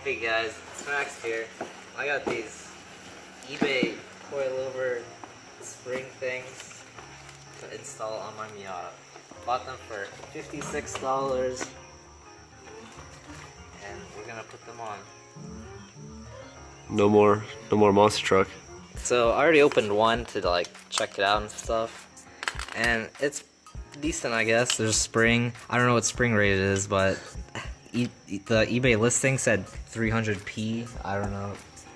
Hey guys, it's Max here. I got these eBay coilover spring things to install on my Miata. Bought them for $56 and we're gonna put them on. No more monster truck. So I already opened one to like check it out and stuff, and it's decent, I guess. There's a spring. I don't know what spring rate it is, but the eBay listing said 300p. I don't know,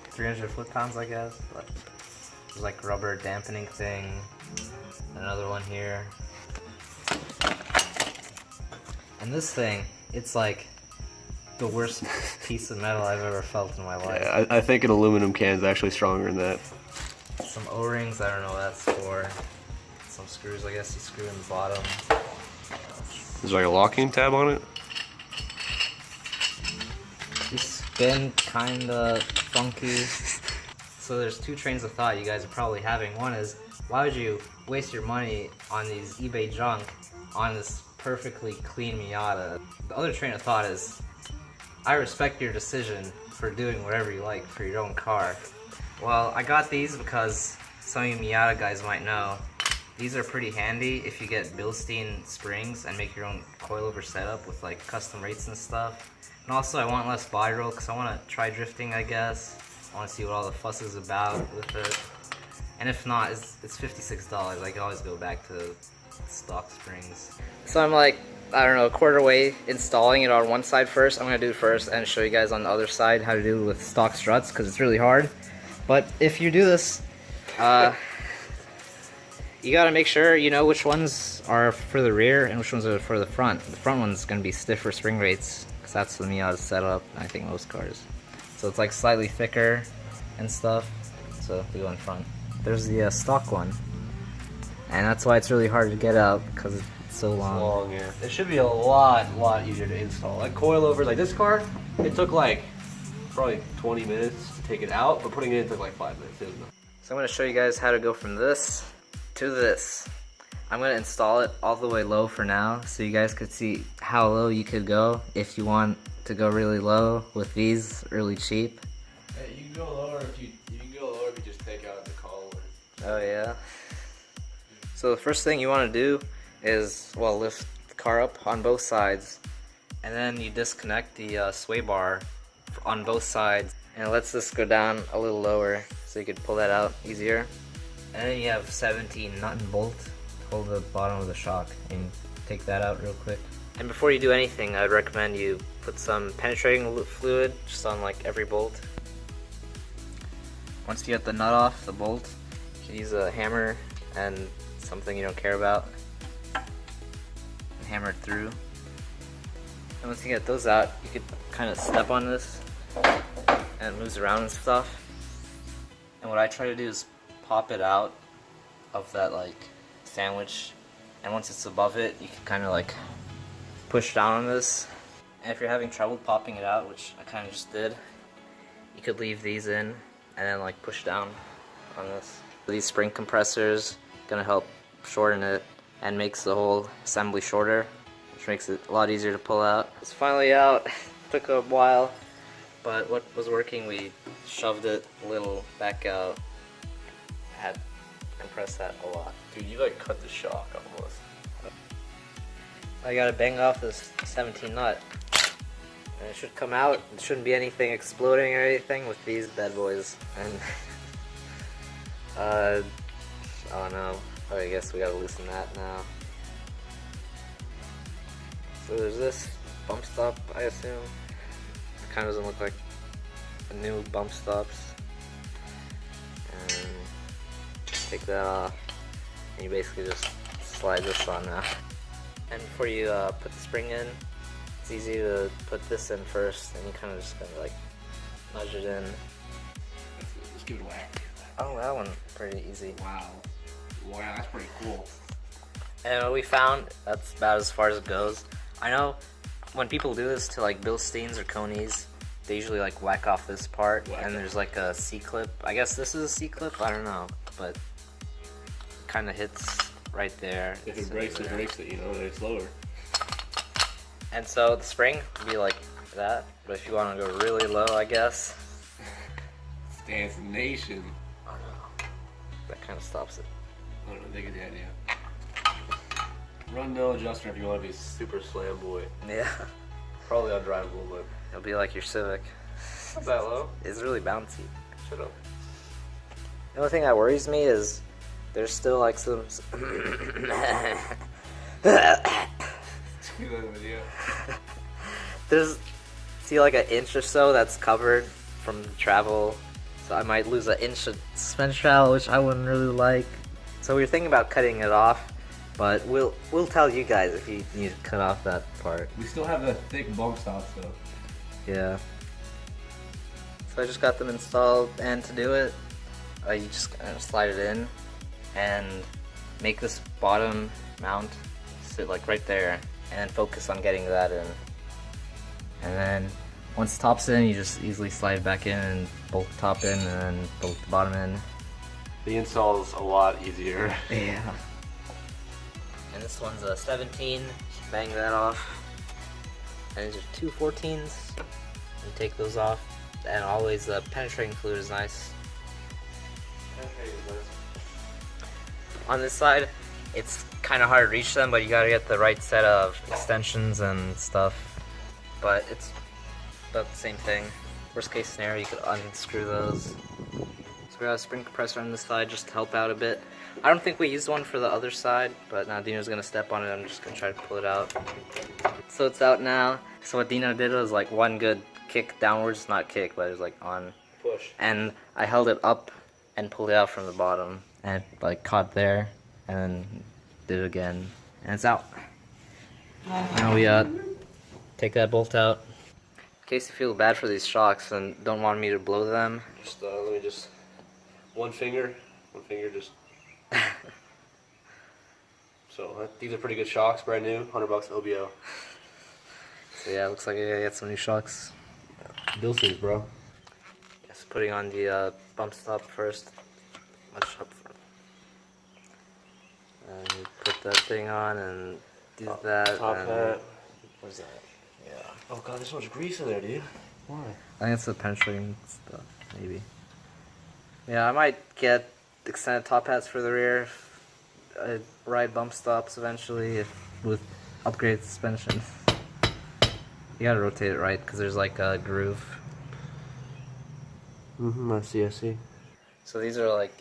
300 foot-pounds, I guess. But there's like rubber dampening thing. Another one here. And this thing, it's like the worst piece of metal I've ever felt in my life. Yeah, I think an aluminum can is actually stronger than that. Some O-rings, I don't know what that's for. Some screws, I guess you screw in the bottom. Is there like a locking tab on it? You spin kinda funky. So there's two trains of thought you guys are probably having. One is, why would you waste your money on these eBay junk on this perfectly clean Miata? The other train of thought is, I respect your decision for doing whatever you like for your own car. Well, I got these because some of you Miata guys might know, these are pretty handy if you get Bilstein springs and make your own coilover setup with like custom rates and stuff. And also I want less body roll because I want to try drifting, I guess. I want to see what all the fuss is about with it. And if not, it's $56. I can always go back to stock springs. So I'm like, I don't know, a quarter way installing it on one side first. I'm going to do it first and show you guys on the other side how to do it with stock struts because it's really hard. But if you do this, you got to make sure you know which ones are for the rear and which ones are for the front. The front one's going to be stiffer spring rates because that's the Miata setup, I think most cars. So it's like slightly thicker and stuff, so we go in front. There's the stock one, and that's why it's really hard to get out because it's so long. It's long, yeah. It should be a lot easier to install. Like coilovers, like this car, it took like probably 20 minutes to take it out, but putting it in took like 5 minutes. So I'm going to show you guys how to go from this to this. I'm going to install it all the way low for now so you guys could see how low you could go if you want to go really low with these really cheap. Hey, you can go lower if you just take out the coilover. Oh yeah. So the first thing you want to do is, well, lift the car up on both sides, and then you disconnect the sway bar on both sides, and it lets this go down a little lower so you could pull that out easier. And then you have 17 nut and bolt to hold the bottom of the shock, and take that out real quick. And before you do anything, I'd recommend you put some penetrating fluid just on like every bolt. Once you get the nut off the bolt, you can use a hammer and something you don't care about and hammer it through. And once you get those out, you could kind of step on this and it moves around and stuff. And what I try to do is pop it out of that like sandwich, and once it's above it, you can kind of like push down on this. And if you're having trouble popping it out, which I kind of just did, you could leave these in and then like push down on this. These spring compressors gonna help shorten it and makes the whole assembly shorter, which makes it a lot easier to pull out. It's finally out. Took a while, but what was working, we shoved it a little back out. Had compressed that a lot. Dude, you like cut the shock almost. I gotta bang off this 17 nut. And it should come out. It shouldn't be anything exploding or anything with these bad boys. And oh no. Oh, I guess we gotta loosen that now. So there's this bump stop, I assume. It kinda doesn't look like a new bump stops. And take that off. And you basically just slide this on now. And before you put the spring in, it's easy to put this in first, and you kind of just gotta like nudge it in. Let's give it a whack. Oh, that one pretty easy. Wow, that's pretty cool. And what we found, that's about as far as it goes. I know when people do this to like Bilsteins or Conies, they usually like whack off this part, and there's like a C-clip. I guess this is a C-clip, I don't know, but kind of hits right there. If it breaks, it, you know, it's lower. And so the spring would be like that. But if you want to go really low, I guess. Stance Nation. Oh no. That kind of stops it. I don't know, they get the idea. Run no adjuster if you want to be super slam boy. Yeah. Probably undrivable, but It'll be like your Civic. not that low. It's really bouncy. Shut up. The only thing that worries me is there's still like some. Video. There's see like an inch or so that's covered from the travel, so I might lose an inch of suspension travel, which I wouldn't really like. So we were thinking about cutting it off, but we'll tell you guys if you need to cut off that part. We still have the thick bump stops though. Yeah. So I just got them installed, and to do it, you just kind of slide it in and make this bottom mount sit like right there, and then focus on getting that in. And then once the top's in, you just easily slide it back in and bolt the top in and then bolt the bottom in. The install's a lot easier. Yeah. And this one's a 17, just bang that off. And these are two 14s, you take those off. And always the penetrating fluid is nice. On this side, it's kind of hard to reach them, but you gotta get the right set of extensions and stuff. But it's about the same thing. Worst case scenario, you could unscrew those. So we got a spring compressor on this side just to help out a bit. I don't think we used one for the other side, but now Dino's gonna step on it. I'm just gonna try to pull it out. So it's out now. So what Dino did was like one good kick downwards, not kick, but it was like on Push. And I held it up and pulled it out from the bottom, and it like caught there, and then did it again, and it's out. Now we take that bolt out. In case you feel bad for these shocks and don't want me to blow them, Just let me just one finger just. So these are pretty good shocks, brand new, $100 OBO. so yeah, it looks like I gotta get some new shocks. Bill suits, bro. Just putting on the bump stop first. Much up front. And you put that thing on and do that. Top and hat. what is that? Yeah. Oh god, there's so much grease in there, dude. Why? I think it's the penetrating stuff, maybe. Yeah, I might get extended top hats for the rear. I ride bump stops eventually with upgraded suspension. You gotta rotate it right because there's like a groove. I see. So these are like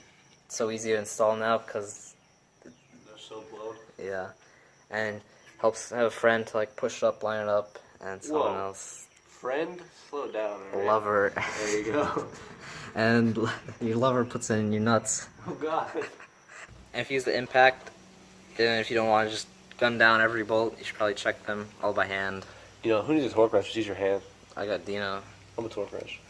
so easy to install now because They're so blown. yeah, and helps have a friend to like push it up, line it up, and someone Whoa. else. Friend, slow down. Right? Lover. There you go. And your lover puts it in your nuts. Oh god. And if you use the impact, and if you don't want to just gun down every bolt, you should probably check them all by hand. You know, who needs a torque wrench? Just use your hand. I got Dino. I'm a torque wrench.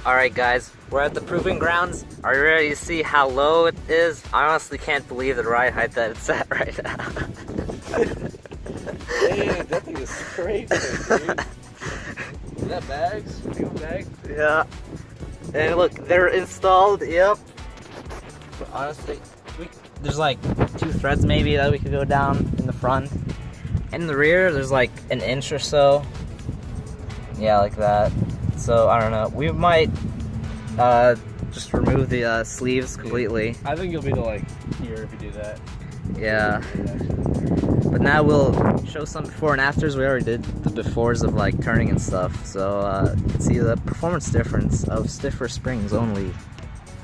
Alright guys, we're at the proving grounds. Are you ready to see how low it is? I honestly can't believe the ride height that it's at right now. Damn, that thing is crazy, dude. Is that bags? Real bags? Yeah. And look, they're installed, yep. But honestly, there's like 2 threads maybe that we could go down in the front. In the rear, there's like an inch or so. Yeah, like that. So, I don't know. We might just remove the sleeves completely. I think you'll be to like here if you do that. Yeah. But now we'll show some before and afters. We already did the befores of like turning and stuff. So, you can see the performance difference of stiffer springs only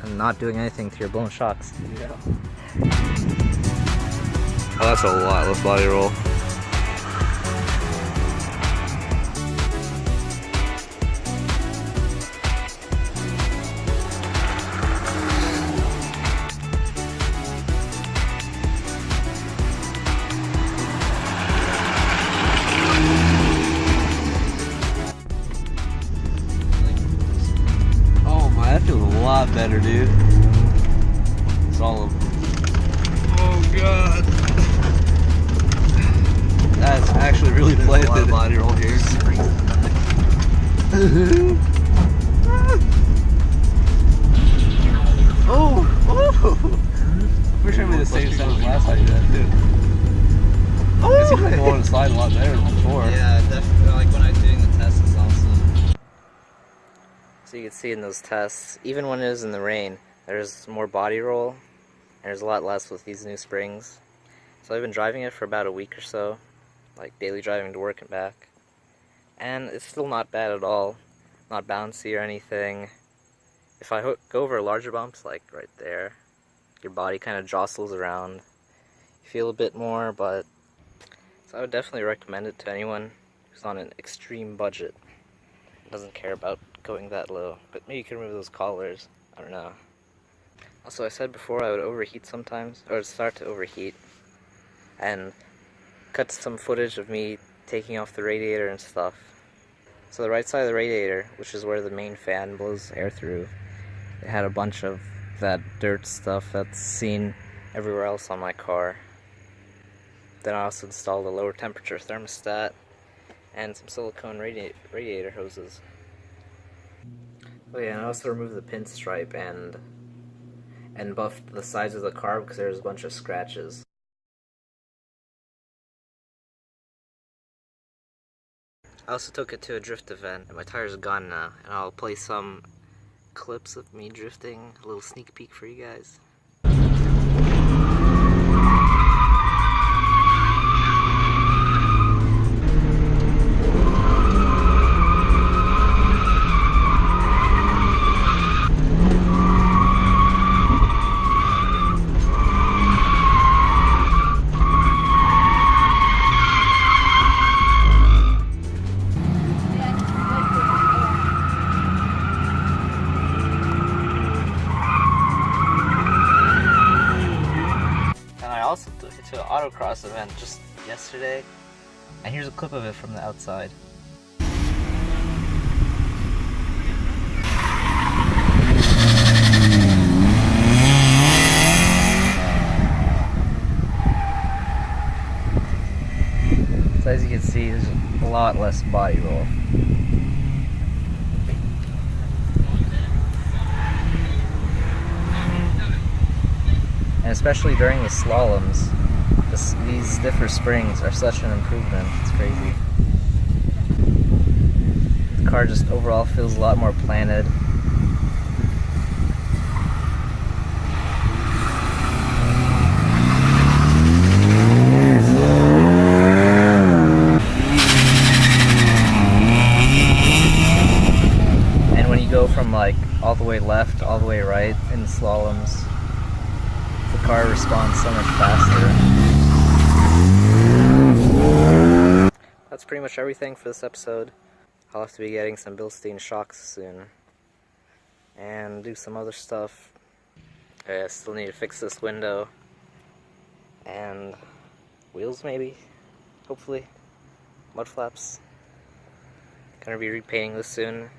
and not doing anything to your blown shocks. Yeah. Oh, that's a lot. Let's body roll. That feels a lot better, dude. Solemn. Oh god. That's actually really planted. A lot of body roll here. Oh! Wish I made the same sound as last time I did that too. It seems like I wanted to slide a lot better than before. Yeah, definitely. Like when I was doing the So you can see in those tests, even when it is in the rain, there's more body roll, and there's a lot less with these new springs. So I've been driving it for about a week or so, like daily driving to work and back. And it's still not bad at all, not bouncy or anything. If I go over larger bumps, like right there, your body kind of jostles around. You feel a bit more, but so I would definitely recommend it to anyone who's on an extreme budget. Doesn't care about going that low, but maybe you can remove those collars. I don't know. Also, I said before I would overheat sometimes, or start to overheat, and cut some footage of me taking off the radiator and stuff. So the right side of the radiator, which is where the main fan blows air through, it had a bunch of that dirt stuff that's seen everywhere else on my car. Then I also installed a lower temperature thermostat and some silicone radiator hoses. Oh yeah, and I also removed the pinstripe and buffed the sides of the car because there's a bunch of scratches. I also took it to a drift event, and my tires are gone now, and I'll play some clips of me drifting, a little sneak peek for you guys. I also took it to an Autocross event just yesterday, and here's a clip of it from the outside. So as you can see, there's a lot less body roll. And especially during the slaloms, these stiffer springs are such an improvement. It's crazy. The car just overall feels a lot more planted. And when you go from like all the way left, all the way right in the slaloms, the car responds so much faster. That's pretty much everything for this episode. I'll have to be getting some Bilstein shocks soon. And do some other stuff. I still need to fix this window. And wheels maybe? Hopefully. Mud flaps. Gonna be repainting this soon.